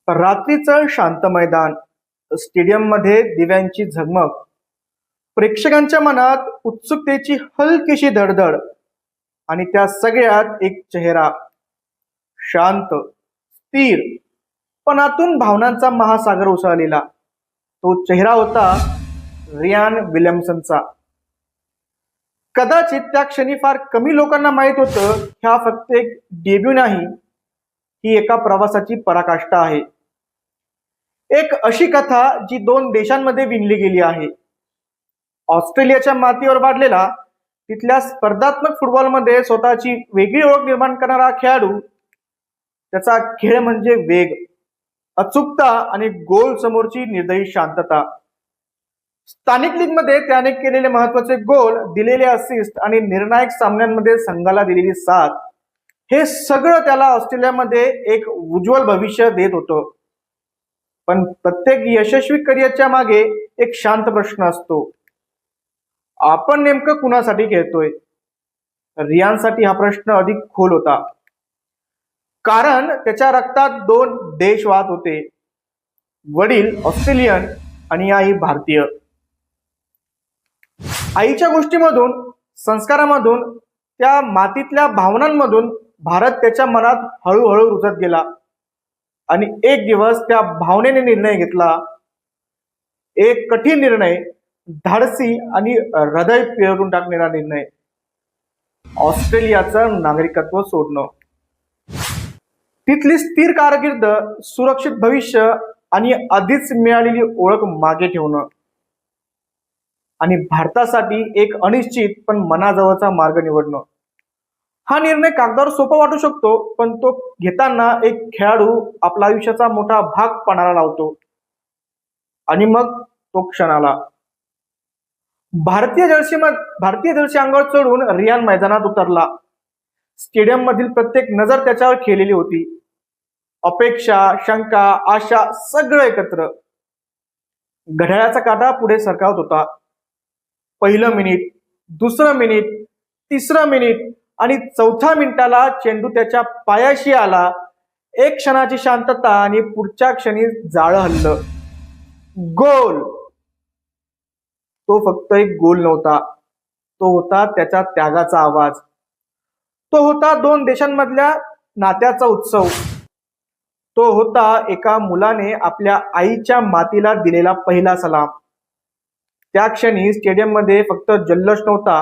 रात्रीचं शांत मैदान, स्टेडियममध्ये दिव्यांची झगमग, प्रेक्षकांच्या मनात उत्सुकतेची हलकीशी धडधड आणि त्या सगळ्यात एक चेहरा, शांत, स्थिर, पण आतून भावनांचा महासागर उसळलेला. तो चेहरा होता रियान विल्यमसनचा. कदाचित त्या क्षणी फार कमी लोकांना माहीत होतं, हा फक्त एक डेब्यू नाही, ही एका प्रवासाची पराकाष्ठा आहे. एक अशी कथा जी दोन देशांमध्ये विणली गेली आहे. ऑस्ट्रेलियाच्या मातीवर वाढलेला, तिथल्या स्पर्धात्मक फुटबॉलमध्ये स्वतःची वेगळी ओळख निर्माण करणारा खेळाडू. त्याचा खेळ म्हणजे वेग, अचूकता आणि गोल समोरची निर्दयी शांतता. स्थानिक लीगमध्ये त्याने केलेले महत्वाचे गोल, दिलेले असिस्ट आणि निर्णायक सामन्यांमध्ये संघाला दिलेली साथ, हे सगळं त्याला ऑस्ट्रेलियामध्ये एक उज्ज्वल भविष्य देत होतं. पण प्रत्येक यशस्वी करिअरच्या मागे एक शांत प्रश्न असतो, आपण नेमकं कुणासाठी खेळतोय? रियानसाठी हा प्रश्न अधिक खोल होता, कारण त्याच्या रक्तात दोन देश वाहत होते. वडील ऑस्ट्रेलियन आणि आई भारतीय. आईच्या गोष्टीमधून, संस्कारामधून, त्या मातीतल्या भावनांमधून भारत त्याच्या मनात हळूहळू रुजत गेला. आणि एक दिवस त्या भावनेने निर्णय घेतला, एक कठीण निर्णय, धाडसी आणि हृदय पिळून टाकणारा निर्णय. ऑस्ट्रेलियाचं नागरिकत्व सोडणं, तिथली स्थिर कारकीर्द, सुरक्षित भविष्य आणि आधीच मिळालेली ओळख मागे ठेवणं, आणि भारतासाठी एक अनिश्चित पण मनाजवळचा मार्ग निवडणं. हा निर्णय कागदावर सोपा वाटू शकतो, पण तो घेताना एक खेळाडू आपला आयुष्याचा मोठा भाग पणाला लावतो. आणि मग तो क्षण आला. भारतीय जर्सी अंगावर चढून रियान मैदानात उतरला. स्टेडियम मधील प्रत्येक नजर त्याच्यावर खेळलेली होती. अपेक्षा, शंका, आशा सगळं एकत्र. घड्याळाचा काटा पुढे सरकावत होता. पहिलं मिनिट, दुसरं मिनिट, तिसरं मिनिट आणि चौथ्या मिनिटाला चेंडू त्याच्या पायाशी आला. एक क्षणाची शांतता आणि पुढच्या क्षणी जाळं हल्लं. गोल! तो फक्त एक गोल नव्हता, तो होता त्याच्या त्यागाचा आवाज. तो होता दोन देशांमधल्या नात्याचा उत्सव. तो होता एका मुलाने आपल्या आईच्या मातीला दिलेला पहिला सलाम. त्या क्षणी स्टेडियम मध्ये फक्त जल्लोष नव्हता,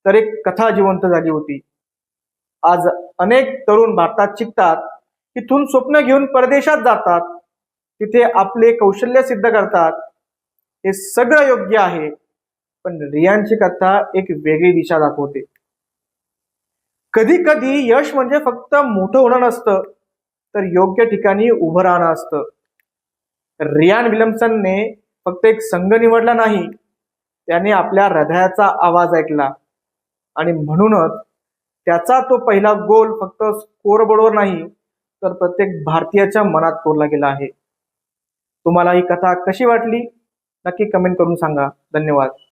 तर एक कथा जिवंत झाली होती. आज अनेक तरुण भारतात शिकतात, तिथून स्वप्न घेऊन परदेशात जातात, तिथे आपले कौशल्य सिद्ध करतात. हे सगळं योग्य आहे, पण रियानची कथा एक वेगळी दिशा दाखवते. कधी कधी यश म्हणजे फक्त मोठं होणं नसतं, तर योग्य ठिकाणी उभं राहणं असतं. रियान विल्यमसनने फक्त एक संघ निवडला नाही, त्याने आपल्या हृदयाचा आवाज ऐकला. आणि म्हणूनच त्याचा तो पहिला गोल फक्त स्कोरबोर्डवर नाही, तर प्रत्येक भारतीयाच्या मनात कोरला गेला आहे. तुम्हाला ही कथा कशी वाटली नक्की कमेंट करून सांगा. धन्यवाद.